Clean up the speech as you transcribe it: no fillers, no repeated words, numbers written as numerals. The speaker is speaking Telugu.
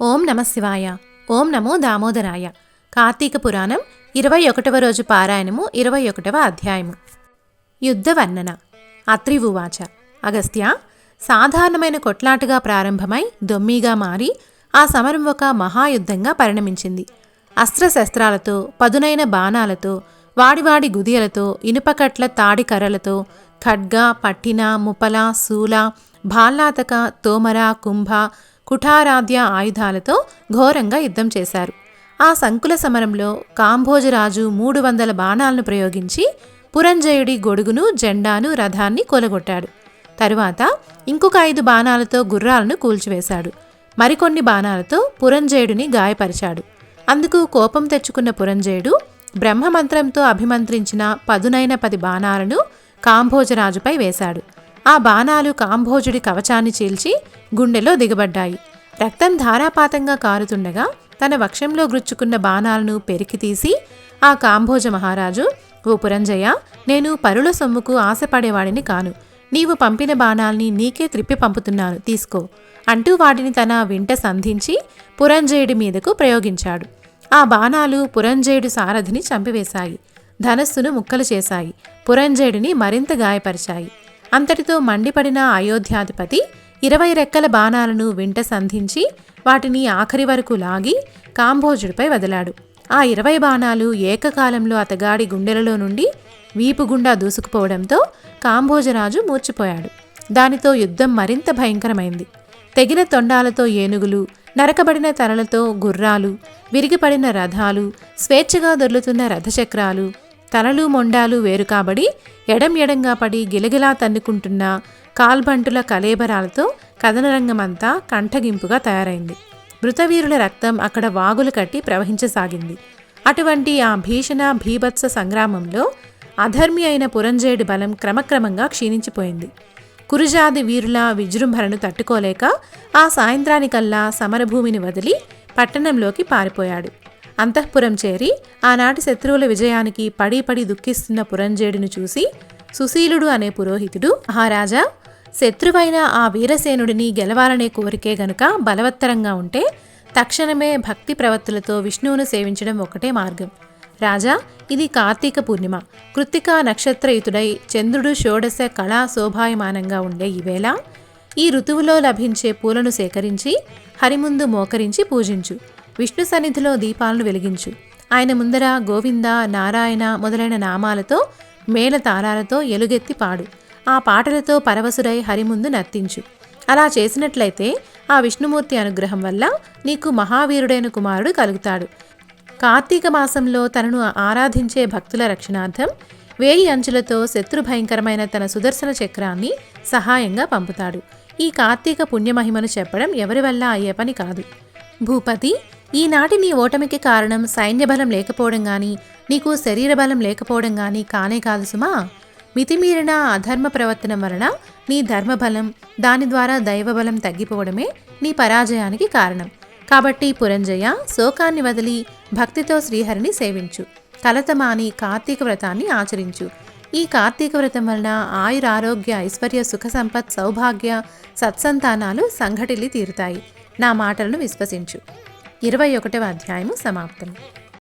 ఓం నమ శివాయ. ఓం నమో దామోదరాయ. కార్తీక పురాణం 21వ రోజు పారాయణము 21వ అధ్యాయము. యుద్ధ వర్ణన. అత్రి ఉవాచ. అగస్త్య, సాధారణమైన కొట్లాటగా ప్రారంభమై దొమ్మిగా మారి ఆ సమరం ఒక మహాయుద్ధంగా పరిణమించింది. అస్త్రశస్త్రాలతో, పదునైన బాణాలతో, వాడివాడి గుదియలతో, ఇనుపకట్ల తాడి కర్రలతో, ఖడ్గ, పట్టిన, ముపల, శూల, భాల్లాతక, తోమర, కుంభ, కుఠారాధ్య ఆయుధాలతో ఘోరంగా యుద్ధం చేశారు. ఆ సంకుల సమరంలో కాంభోజరాజు 300 బాణాలను ప్రయోగించి పురంజయుడి గొడుగును, జెండాను, రథాన్ని కొలగొట్టాడు. తరువాత ఇంకొక 5 బాణాలతో గుర్రాలను కూల్చివేశాడు. మరికొన్ని బాణాలతో పురంజయుడిని గాయపరిచాడు. అందుకు కోపం తెచ్చుకున్న పురంజయుడు బ్రహ్మమంత్రంతో అభిమంత్రించిన పదునైన 10 బాణాలను కాంభోజరాజుపై వేశాడు. ఆ బాణాలు కాంభోజుడి కవచాన్ని చీల్చి గుండెలో దిగబడ్డాయి. రక్తం ధారాపాతంగా కారుతుండగా తన వక్షంలో గుచ్చుకున్న బాణాలను పెరికితీసి ఆ కాంభోజ మహారాజు, ఓ పురంజయ, నేను పరుల సొమ్ముకు ఆశపడేవాడిని కాను. నీవు పంపిన బాణాల్ని నీకే త్రిప్పి పంపుతున్నాను, తీసుకో అంటూ వాటిని తన వెంట సంధించి పురంజయుడి మీదకు ప్రయోగించాడు. ఆ బాణాలు పురంజయుడి సారథిని చంపివేశాయి. ధనస్సును ముక్కలు చేశాయి. పురంజయుడిని మరింత గాయపరిచాయి. అంతటితో మండిపడిన అయోధ్యాధిపతి 20 రెక్కల బాణాలను వెంట సంధించి వాటిని ఆఖరి వరకు లాగి కాంభోజుడిపై వదిలాడు. ఆ 20 బాణాలు ఏకకాలంలో అతగాడి గుండెలలో నుండి వీపు గుండా దూసుకుపోవడంతో కాంభోజరాజు మూర్చిపోయాడు. దానితో యుద్ధం మరింత భయంకరమైంది. తెగిన తొండాలతో ఏనుగులు, నరకబడిన తలలతో గుర్రాలు, విరిగిపడిన రథాలు, స్వేచ్ఛగా దొర్లుతున్న రథచక్రాలు, తలలు మొండాలు వేరు కాబడి ఎడంగా పడి గిలగిలా తన్నుకుంటున్న కాల్బంటుల కలేబరాలతో కథనరంగమంతా కంఠగింపుగా తయారైంది. మృతవీరుల రక్తం అక్కడ వాగులు కట్టి ప్రవహించసాగింది. అటువంటి ఆ భీషణ భీభత్స సంగ్రామంలో అధర్మి అయిన పురంజయుడి బలం క్రమక్రమంగా క్షీణించిపోయింది. కురుజాది వీరుల విజృంభణను తట్టుకోలేక ఆ సాయంత్రానికల్లా సమరభూమిని వదిలి పట్టణంలోకి పారిపోయాడు. అంతఃపురం చేరి ఆనాటి శత్రువుల విజయానికి పడి దుఃఖిస్తున్న పురంజయుడిని చూసి సుశీలుడు అనే పురోహితుడు, మహారాజా, శత్రువైన ఆ వీరసేనుడిని గెలవాలనే కోరికే గనుక బలవత్తరంగా ఉంటే తక్షణమే భక్తి ప్రవత్తులతో విష్ణువును సేవించడం ఒకటే మార్గం. రాజా, ఇది కార్తీక పూర్ణిమ. కృత్తికా నక్షత్రయుతుడై చంద్రుడు షోడశ కళా శోభాయమానంగా ఉండే ఈవేళ ఈ ఋతువులో లభించే పూలను సేకరించి హరిముందు మోకరించి పూజించు. విష్ణు సన్నిధిలో దీపాలను వెలిగించు. ఆయన ముందర గోవింద, నారాయణ మొదలైన నామాలతో, మేళతాళాలతో ఎలుగెత్తి పాడు. ఆ పాటలతో పరవశుడై హరిముందు నర్తించు. అలా చేసినట్లయితే ఆ విష్ణుమూర్తి అనుగ్రహం వల్ల నీకు మహావీరుడైన కుమారుడు కలుగుతాడు. కార్తీక మాసంలో తనను ఆరాధించే భక్తుల రక్షణార్థం 1000 అంచులతో శత్రుభయంకరమైన తన సుదర్శన చక్రాన్ని సహాయంగా పంపుతాడు. ఈ కార్తీక పుణ్యమహిమను చెప్పడం ఎవరి వల్ల అయ్యే పని కాదు. భూపతి, ఈనాటి నీ ఓటమికి కారణం సైన్యబలం లేకపోవడం గాని, నీకు శరీరబలం లేకపోవడం గాని కానే కాదు సుమా. మితిమీరిన అధర్మ ప్రవర్తనం వలన నీ ధర్మబలం, దాని ద్వారా దైవబలం తగ్గిపోవడమే నీ పరాజయానికి కారణం. కాబట్టి పురంజయ, శోకాన్ని వదిలి భక్తితో శ్రీహరిని సేవించు. కలతమాని కార్తీక వ్రతాన్ని ఆచరించు. ఈ కార్తీక వ్రతం వలన ఆయురారోగ్య, ఐశ్వర్య, సుఖ సంపత్, సౌభాగ్య, సత్సంతానాలు సంఘటిల్లి తీరుతాయి. నా మాటలను విశ్వసించు. 21వ అధ్యాయము సమాప్తం.